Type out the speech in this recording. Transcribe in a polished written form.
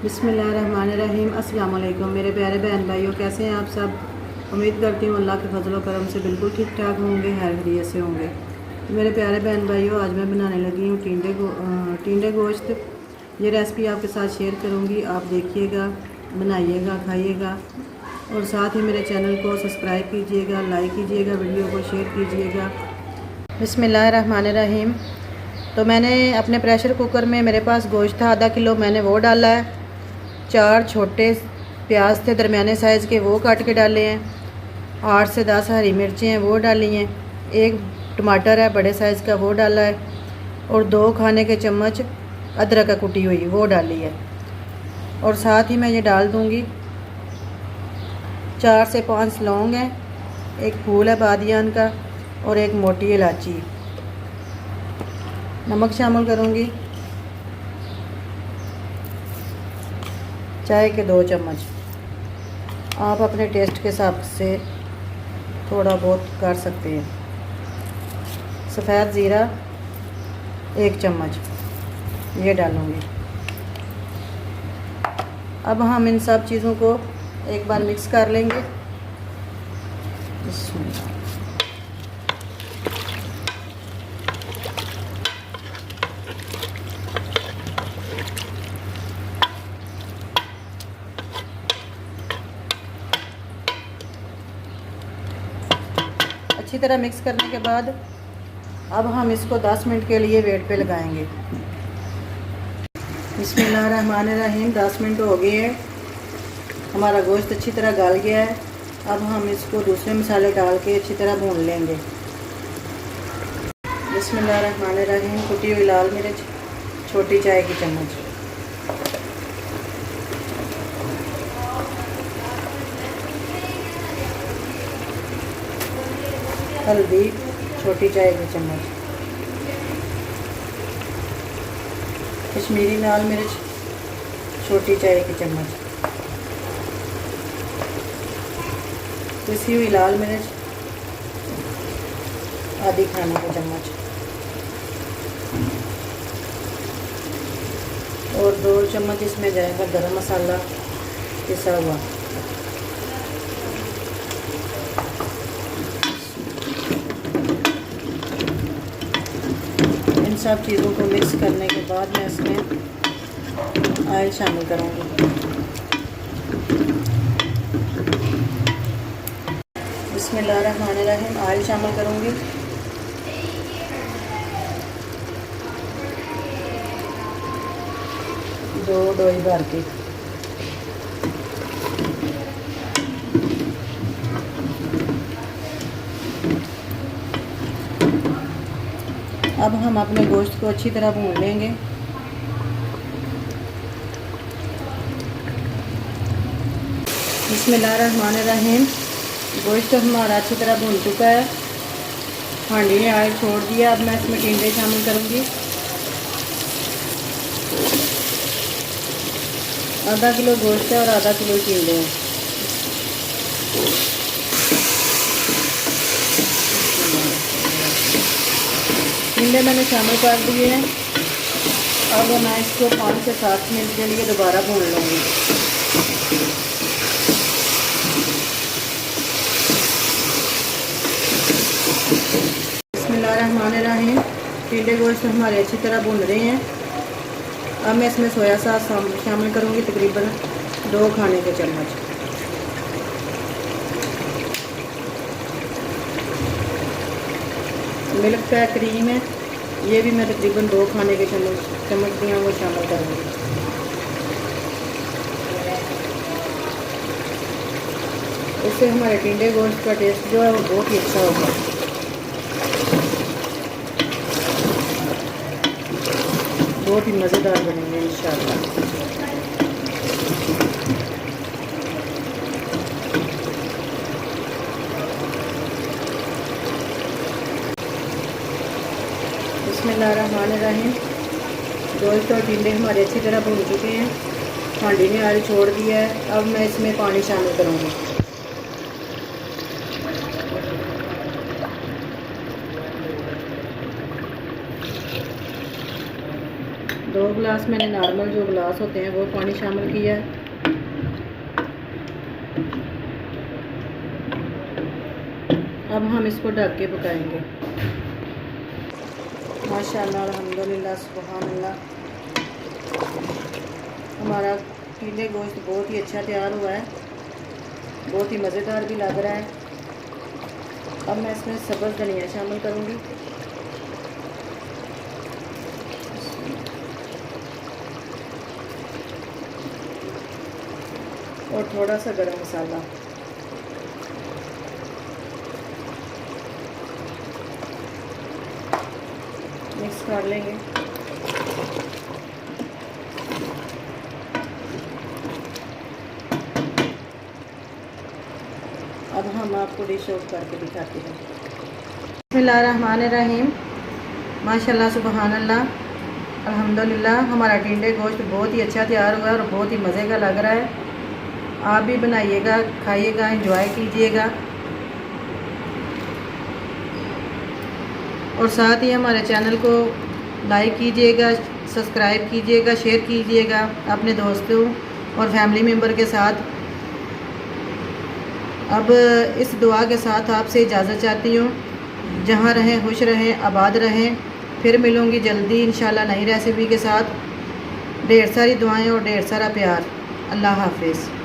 बिस्मिल्लाहिर्रहमानिर्रहीम। अस्सलाम वालेकुम मेरे प्यारे बहन भाइयों, कैसे हैं आप सब। उम्मीद करती हूँ अल्लाह के फजल व करम से बिल्कुल ठीक ठाक होंगे, खैर खैरियत से होंगे। तो मेरे प्यारे बहन भाइयों, आज मैं बनाने लगी हूँ टिंडे गोश्त। ये रेसिपी आपके साथ शेयर करूँगी, आप देखिएगा, बनाइएगा, खाइएगा और साथ ही मेरे चैनल को सब्सक्राइब कीजिएगा, लाइक कीजिएगा, वीडियो को शेयर कीजिएगा। बिस्मिल्लाहिर्रहमानिर्रहीम। तो मैंने अपने प्रेशर कुकर में, मेरे पास गोश्त था आधा किलो, मैंने वो डाला है। 4 छोटे प्याज थे दरमियाने साइज़ के, वो काट के डाले हैं। 8 से 10 हरी मिर्चें हैं, वो डाली हैं। 1 टमाटर है बड़े साइज़ का, वो डाला है। और 2 खाने के चम्मच अदरक का कुटी हुई, वो डाली है। और साथ ही मैं ये डाल दूँगी 4 से 5 लौंग हैं, 1 फूल है बादियान का और 1 मोटी इलायची। नमक शामिल करूँगी, चाय के 2 चम्मच। आप अपने टेस्ट के हिसाब से थोड़ा बहुत कर सकते हैं। सफ़ेद ज़ीरा 1 चम्मच ये डालूँगी। अब हम इन सब चीज़ों को एक बार मिक्स कर लेंगे। अच्छी तरह मिक्स करने के बाद अब हम इसको 10 मिनट के लिए वेट पे लगाएंगे। बिस्मिल्लाहिर्रहमानिर्रहीम। 10 मिनट हो गए हैं, हमारा गोश्त अच्छी तरह गल गया है। अब हम इसको दूसरे मसाले डाल के अच्छी तरह भून लेंगे। बिस्मिल्लाहिर्रहमानिर्रहीम। कुटी हुई लाल मिर्च छोटी चाय की चम्मच, हल्दी छोटी चाय की चम्मच, कश्मीरी लाल मिर्च छोटी चाय की चम्मच, पिसी हुई लाल मिर्च आधी खाने का चम्मच और 2 चम्मच इसमें जाएगा गरम मसाला पिसा हुआ। इन सब चीज़ों को मिक्स करने के बाद मैं इसमें ऑयल शामिल करूँगी। बिस्मिल्लाहिर्रहमानिर्रहीम। ऑयल शामिल करूँगी। दो डोई भर के अब हम अपने गोश्त को अच्छी तरह भून लेंगे। बिस्मिल्लाहिर्रहमानिर्रहीम। गोश्त हमारा अच्छी तरह भून चुका है, हांडी ने ऑयल छोड़ दिया। अब मैं इसमें टिंडे शामिल करूँगी। आधा किलो गोश्त है और आधा किलो टिंडे हैं। टिंडे मैंने शामिल कर दिए हैं। अब मैं इसको 5 से 7 मिनट के लिए दोबारा भून लूँगी। बिस्मिल्लाहिर्रहमानिर्रहीम। टिंडे गोश्त हमारे अच्छी तरह भून रहे हैं। अब मैं इसमें सोया सॉस शामिल करूँगी, तकरीबन 2 खाने के चम्मच। मिल्क का क्रीम है, ये भी मैं तकरीबन 2 खाने के चम्मच भी हैं वो शामिल करूँगी। इससे हमारे टिंडे गोश्त का टेस्ट जो है वो बहुत ही अच्छा होगा। बहुत ही मज़ेदार बनेंगे इंशाअल्लाह। बिस्मिल्लाहिर्रहमानिर्रहीम। गोश्त और टिंडे हमारे अच्छी तरह भून चुके हैं, हांडी ने ऑयल छोड़ दिया है। अब मैं इसमें पानी शामिल करूँगी। 2 गिलास मैंने नॉर्मल जो गिलास होते हैं वो पानी शामिल किया है। अब हम इसको ढक के पकाएंगे। माशाअल्लाह, अल्हम्दुलिल्लाह, सुभान अल्लाह। हमारा टीले गोश्त बहुत ही अच्छा तैयार हुआ है, बहुत ही मज़ेदार भी लग रहा है। अब मैं इसमें सब्ज़ धनिया शामिल करूँगी। और थोड़ा सा गरम मसाला। मिक्स कर लेंगे। अब हम आपको डिश आउट करके दिखाते हैं। बिस्मिल्लाहिर्रहमानिर्रहीम। माशाल्लाह, सुभान अल्लाह, अल्हम्दुलिल्लाह। हमारा टिंडे गोश्त बहुत ही अच्छा तैयार हुआ है और बहुत ही मज़े का लग रहा है। आप भी बनाइएगा, खाइएगा, एंजॉय कीजिएगा। और साथ ही हमारे चैनल को लाइक कीजिएगा, सब्सक्राइब कीजिएगा, शेयर कीजिएगा अपने दोस्तों और फैमिली मेम्बर के साथ। अब इस दुआ के साथ आपसे इजाज़त चाहती हूँ। जहाँ रहें खुश रहें, आबाद रहें। फिर मिलूँगी जल्दी इंशाल्लाह नई रेसिपी के साथ। ढेर सारी दुआएं और ढेर सारा प्यार। अल्लाह हाफिज़।